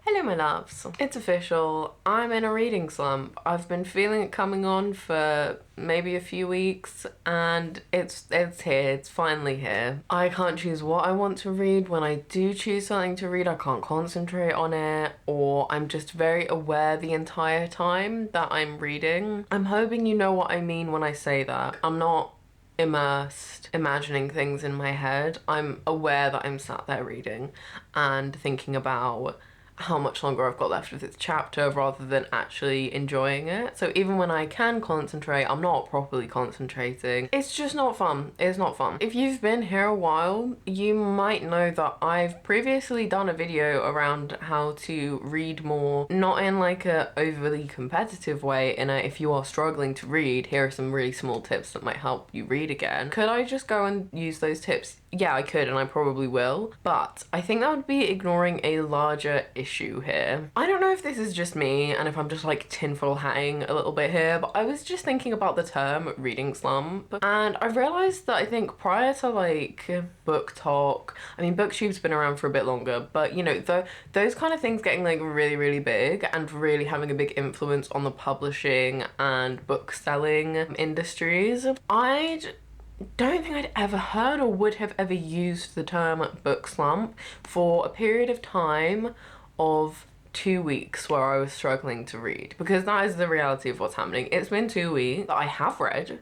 Hello my loves, it's official, I'm in a reading slump. I've been feeling it coming on for maybe a few weeks and it's here, it's finally here. I can't choose what I want to read. When I do choose something to read, I can't concentrate on it, or I'm just very aware the entire time that I'm reading. I'm hoping you know what I mean when I say that. I'm not immersed imagining things in my head. I'm aware that I'm sat there reading and thinking about how much longer I've got left of this chapter rather than actually enjoying it. So even when I can concentrate, I'm not properly concentrating. It's just not fun. It's not fun. If you've been here a while, you might know that I've previously done a video around how to read more, not in like a overly competitive way, in a if you are struggling to read, here are some really small tips that might help you read again. Could I just go and use those tips? Yeah, I could, and I probably will, but I think that would be ignoring a larger issue here. I don't know if this is just me and if I'm just like tinfoil hatting a little bit here, but I was just thinking about the term reading slump, and I realized that I think prior to like book talk, I mean booktube's been around for a bit longer, but you know, those kind of things getting like really big and really having a big influence on the publishing and book selling industries, I don't think I'd ever heard or would have ever used the term book slump for a period of time of 2 weeks where I was struggling to read, because that is the reality of what's happening. It's been 2 weeks that I have read.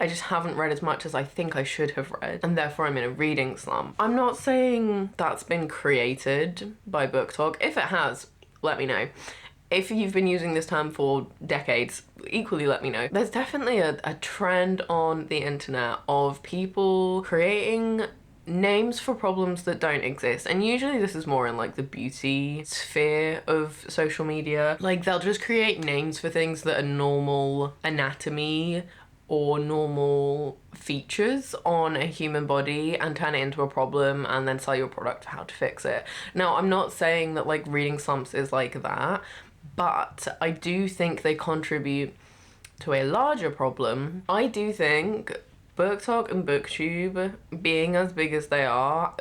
I just haven't read as much as I think I should have read, and therefore I'm in a reading slump. I'm not saying that's been created by Book Talk. If it has, let me know. If you've been using this term for decades, equally let me know. There's definitely a trend on the internet of people creating names for problems that don't exist, and usually this is more in like the beauty sphere of social media. Like they'll just create names for things that are normal anatomy or normal features on a human body and turn it into a problem and then sell your product for how to fix it. Now, I'm not saying that like reading slumps is like that, but I do think they contribute to a larger problem. I do think Book Talk and BookTube, being as big as they are,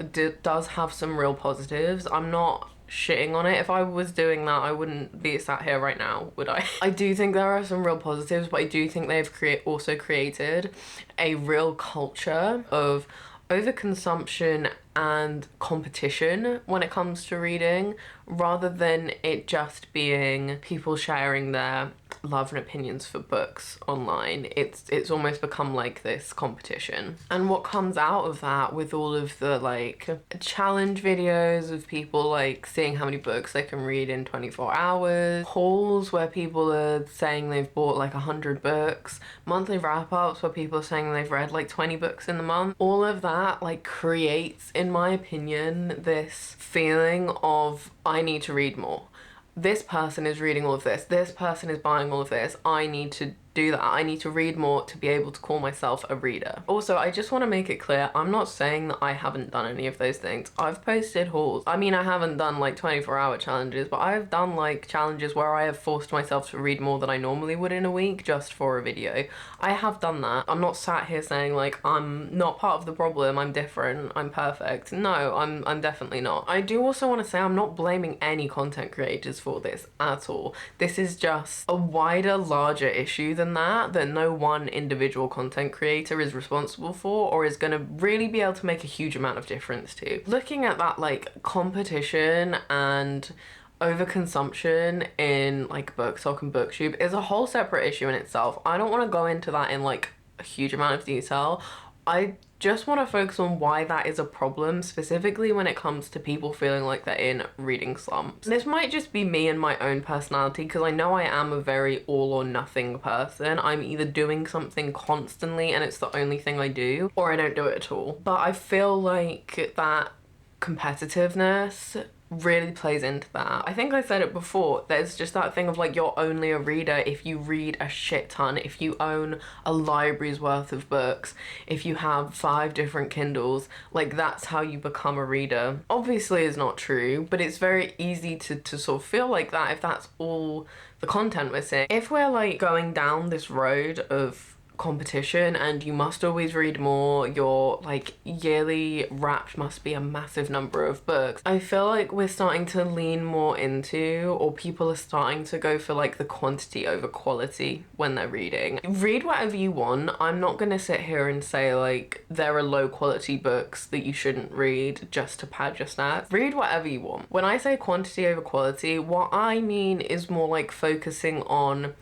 does have some real positives. I'm not shitting on it. If I was doing that, I wouldn't be sat here right now, would I? I do think there are some real positives, but I do think they've also created a real culture of overconsumption and competition when it comes to reading, rather than it just being people sharing their love and opinions for books online. It's almost become like this competition. And what comes out of that with all of the like challenge videos of people like seeing how many books they can read in 24 hours, hauls where people are saying they've bought like 100 books, monthly wrap-ups where people are saying they've read like 20 books in the month, all of that like creates, in my opinion, this feeling of I need to read more. This person is reading all of this person is buying all of this, I need to do that. I need to read more to be able to call myself a reader. Also, I just want to make it clear, I'm not saying that I haven't done any of those things. I've posted hauls. I mean, I haven't done like 24-hour challenges, but I've done like challenges where I have forced myself to read more than I normally would in a week just for a video. I have done that. I'm not sat here saying like I'm not part of the problem, I'm different, I'm perfect. No, I'm definitely not. I do also want to say I'm not blaming any content creators for this at all. This is just a wider, larger issue than that no one individual content creator is responsible for or is gonna really be able to make a huge amount of difference to. Looking at that like competition and overconsumption in like Book Talk and BookTube is a whole separate issue in itself. I don't want to go into that in like a huge amount of detail. I just want to focus on why that is a problem, specifically when it comes to people feeling like they're in reading slumps. This might just be me and my own personality, because I know I am a very all or nothing person. I'm either doing something constantly and it's the only thing I do, or I don't do it at all. But I feel like that competitiveness really plays into that. I think I said it before, there's just that thing of like you're only a reader if you read a shit ton, if you own a library's worth of books, if you have 5 different Kindles, like that's how you become a reader. Obviously it's not true, but it's very easy to sort of feel like that if that's all the content we're seeing. If we're like going down this road of competition and you must always read more. Your like yearly wrap must be a massive number of books. I feel like we're starting to lean more into, or people are starting to go for like the quantity over quality when they're reading. Read whatever you want. I'm not gonna sit here and say like there are low quality books that you shouldn't read just to pad your stats. Read whatever you want. When I say quantity over quality, what I mean is more like focusing on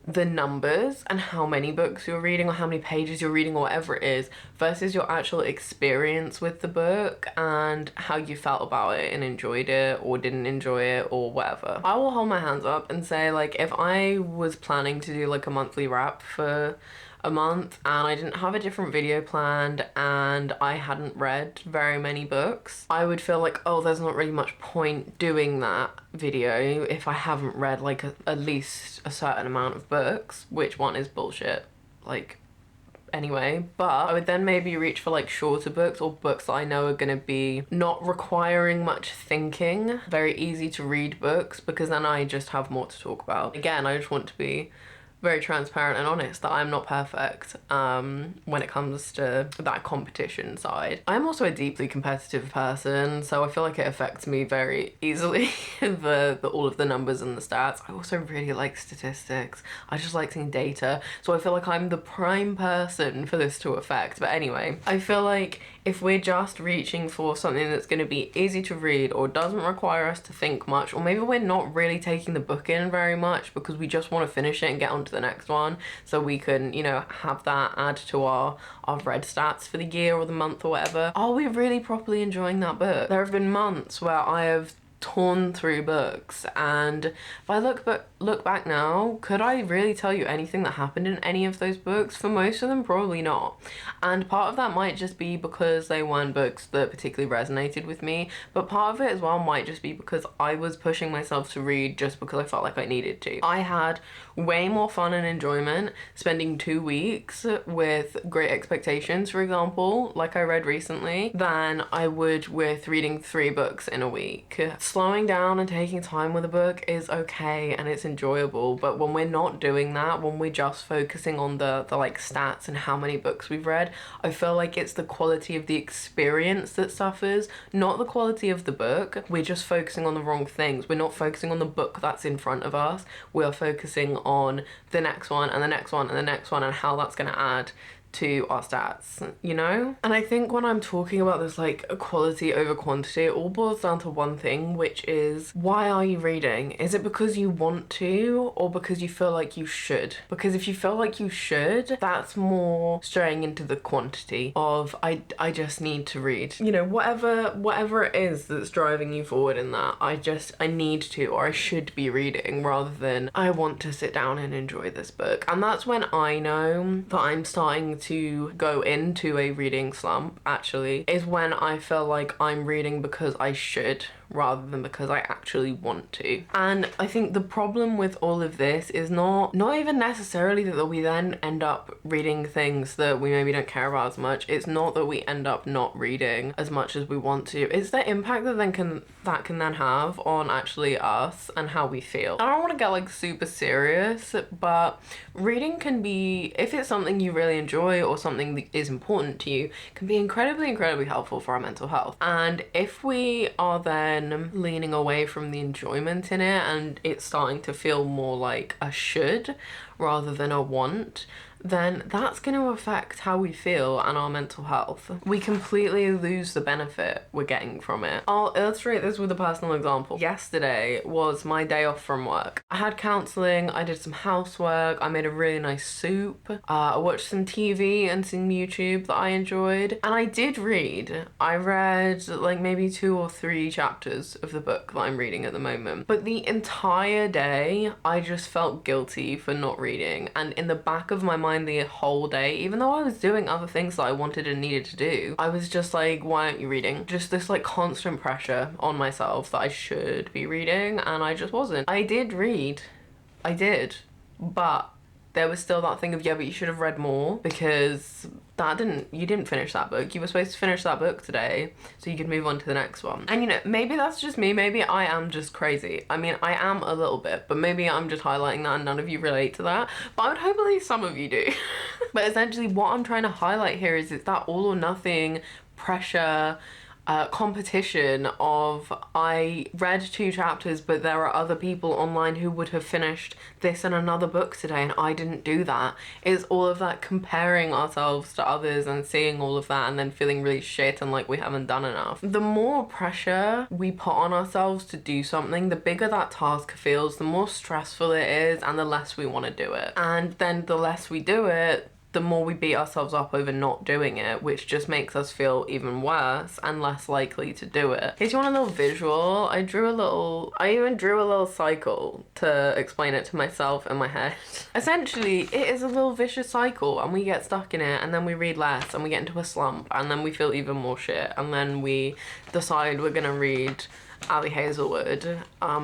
the numbers and how many books you're reading or how many pages you're reading or whatever it is versus your actual experience with the book and how you felt about it and enjoyed it or didn't enjoy it or whatever. I will hold my hands up and say like if I was planning to do like a monthly wrap for a month and I didn't have a different video planned and I hadn't read very many books, I would feel like, oh, there's not really much point doing that video if I haven't read like at least a certain amount of books, which one is bullshit, like, anyway. But I would then maybe reach for like shorter books or books that I know are gonna be not requiring much thinking, very easy to read books, because then I just have more to talk about. Again, I just want to be very transparent and honest that I'm not perfect when it comes to that competition side. I'm also a deeply competitive person, so I feel like it affects me very easily, the all of the numbers and the stats. I also really like statistics. I just like seeing data, so I feel like I'm the prime person for this to affect. But anyway, I feel like if we're just reaching for something that's going to be easy to read or doesn't require us to think much, or maybe we're not really taking the book in very much because we just want to finish it and get on to the next one so we can, you know, have that add to our read stats for the year or the month or whatever, are we really properly enjoying that book? There have been months where I have torn through books, and if I look back now, could I really tell you anything that happened in any of those books? For most of them, probably not. And part of that might just be because they weren't books that particularly resonated with me, but part of it as well might just be because I was pushing myself to read just because I felt like I needed to. I had way more fun and enjoyment spending 2 weeks with Great Expectations, for example, like I read recently, than I would with reading 3 books in a week. Slowing down and taking time with a book is okay and it's enjoyable, but when we're not doing that, when we're just focusing on the like stats and how many books we've read, I feel like it's the quality of the experience that suffers, not the quality of the book. We're just focusing on the wrong things. We're not focusing on the book that's in front of us. We are focusing on the next one and the next one and the next one and how that's going to add to our stats, you know? And I think when I'm talking about this like quality over quantity, it all boils down to one thing, which is, why are you reading? Is it because you want to or because you feel like you should? Because if you feel like you should, that's more straying into the quantity of I just need to read. You know, whatever it is that's driving you forward in that, I need to, or I should be reading, rather than I want to sit down and enjoy this book. And that's when I know that I'm starting to go into a reading slump, actually, is when I feel like I'm reading because I should rather than because I actually want to. And I think the problem with all of this is not even necessarily that we then end up reading things that we maybe don't care about as much. It's not that we end up not reading as much as we want to. It's the impact that can then have on actually us and how we feel. I don't want to get like super serious, but reading can be, if it's something you really enjoy or something that is important to you, can be incredibly helpful for our mental health. And if we are then leaning away from the enjoyment in it and it's starting to feel more like a should rather than a want, then that's going to affect how we feel and our mental health. We completely lose the benefit we're getting from it. I'll illustrate this with a personal example. Yesterday was my day off from work. I had counselling, I did some housework, I made a really nice soup, I watched some TV and some YouTube that I enjoyed, and I did read. I read like maybe 2 or 3 chapters of the book that I'm reading at the moment. But the entire day, I just felt guilty for not reading, and in the back of my mind the whole day, even though I was doing other things that I wanted and needed to do, I was just like, why aren't you reading? Just this like constant pressure on myself that I should be reading, and I just wasn't. I did read, I did, but there was still that thing of, yeah, but you should have read more, because you didn't finish that book. You were supposed to finish that book today so you could move on to the next one. And you know, maybe that's just me, maybe I am just crazy. I mean, I am a little bit, but maybe I'm just highlighting that and none of you relate to that. But I would hope at least some of you do. But essentially what I'm trying to highlight here is it's that all or nothing pressure, competition of, I read 2 chapters but there are other people online who would have finished this and another book today and I didn't do that. It's all of that comparing ourselves to others and seeing all of that and then feeling really shit and like we haven't done enough. The more pressure we put on ourselves to do something, the bigger that task feels, the more stressful it is, and the less we want to do it. And then the less we do it, the more we beat ourselves up over not doing it, which just makes us feel even worse and less likely to do it. In case you want a little visual, I even drew a little cycle to explain it to myself in my head. Essentially, it is a little vicious cycle and we get stuck in it and then we read less and we get into a slump and then we feel even more shit and then we decide we're gonna read Ali Hazelwood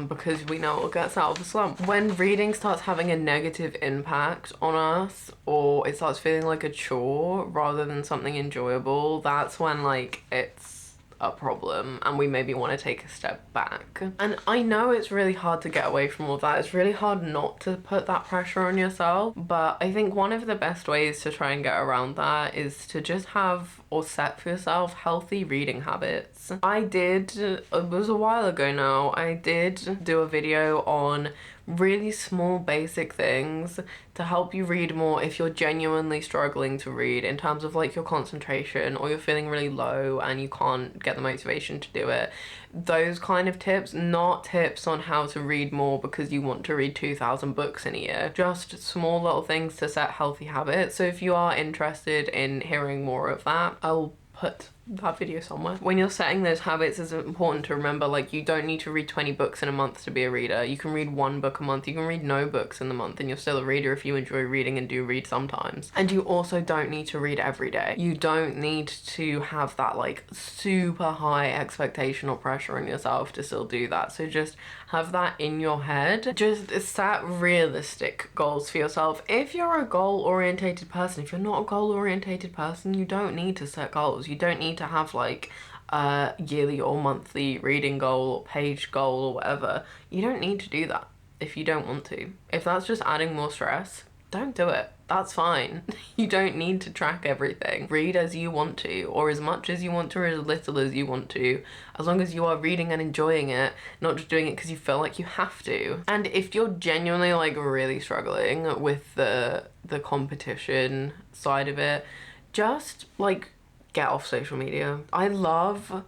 because we know it'll get us out of the slump. When reading starts having a negative impact on us, or it starts feeling like a chore rather than something enjoyable, that's when like it's a problem and we maybe want to take a step back. And I know it's really hard to get away from all that. It's really hard not to put that pressure on yourself, but I think one of the best ways to try and get around that is to just have or set for yourself healthy reading habits. It was a while ago now, I did do a video on really small basic things to help you read more if you're genuinely struggling to read, in terms of like your concentration or you're feeling really low and you can't get the motivation to do it. Those kind of tips, not tips on how to read more because you want to read 2,000 books in a year. Just small little things to set healthy habits. So if you are interested in hearing more of that, I'll put that video somewhere. When you're setting those habits, it's important to remember, like, you don't need to read 20 books in a month to be a reader. You can read 1 book a month. You can read no books in the month and you're still a reader if you enjoy reading and do read sometimes. And you also don't need to read every day. You don't need to have that like super high expectation or pressure on yourself to still do that. So just have that in your head. Just set realistic goals for yourself. If you're a goal-orientated person, if you're not a goal-orientated person, you don't need to set goals. You don't need to have like a yearly or monthly reading goal or page goal or whatever. You don't need to do that if you don't want to. If that's just adding more stress, don't do it. That's fine. You don't need to track everything. Read as you want to, or as much as you want to, or as little as you want to, as long as you are reading and enjoying it, not just doing it because you feel like you have to. And if you're genuinely like really struggling with the competition side of it, just like get off social media. I love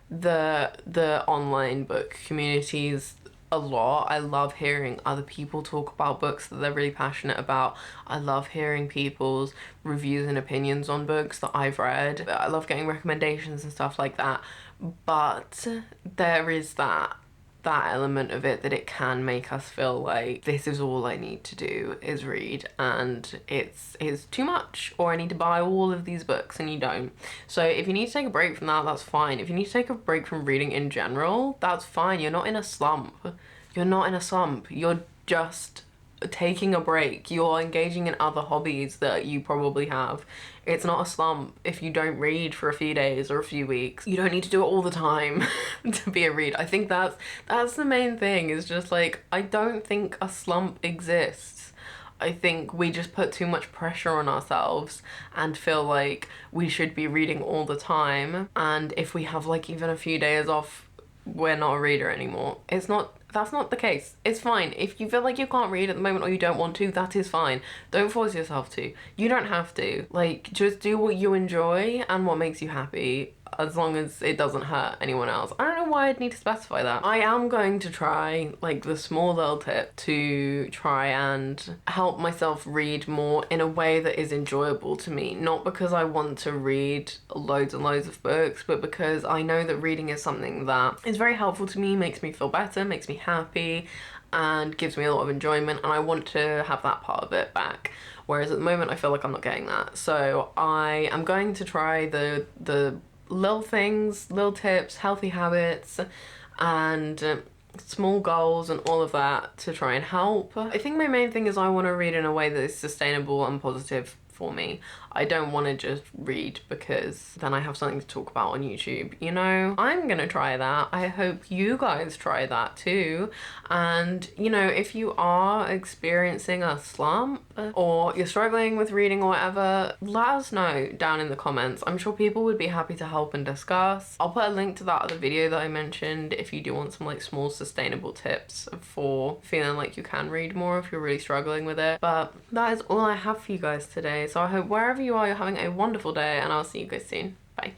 the online book communities a lot. I love hearing other people talk about books that they're really passionate about. I love hearing people's reviews and opinions on books that I've read. I love getting recommendations and stuff like that. But there is that element of it that it can make us feel like this is all I need to do is read and it's too much, or I need to buy all of these books, and you don't. So if you need to take a break from that, that's fine. If you need to take a break from reading in general, that's fine. You're not in a slump. You're not in a slump. You're just taking a break. You're engaging in other hobbies that you probably have. It's not a slump if you don't read for a few days or a few weeks. You don't need to do it all the time to be a reader. I think that's the main thing, is just like, I don't think a slump exists. I think we just put too much pressure on ourselves and feel like we should be reading all the time, and if we have like even a few days off, we're not a reader anymore. That's not the case. It's fine. If you feel like you can't read at the moment or you don't want to, that is fine. Don't force yourself to. You don't have to. Like, just do what you enjoy and what makes you happy, as long as it doesn't hurt anyone else. I don't know why I'd need to specify that. I am going to try, like, the small little tip to try and help myself read more in a way that is enjoyable to me. Not because I want to read loads and loads of books, but because I know that reading is something that is very helpful to me, makes me feel better, makes me happy, and gives me a lot of enjoyment, and I want to have that part of it back. Whereas at the moment I feel like I'm not getting that. So I am going to try the little things, little tips, healthy habits, and small goals and all of that to try and help. I think my main thing is I want to read in a way that is sustainable and positive for me. I don't want to just read because then I have something to talk about on YouTube, you know? I'm gonna try that. I hope you guys try that too. And, you know, if you are experiencing a slump or you're struggling with reading or whatever, let us know down in the comments. I'm sure people would be happy to help and discuss. I'll put a link to that other video that I mentioned if you do want some like small sustainable tips for feeling like you can read more if you're really struggling with it. But that is all I have for you guys today. So I hope wherever you are, you're having a wonderful day, and I'll see you guys soon. Bye.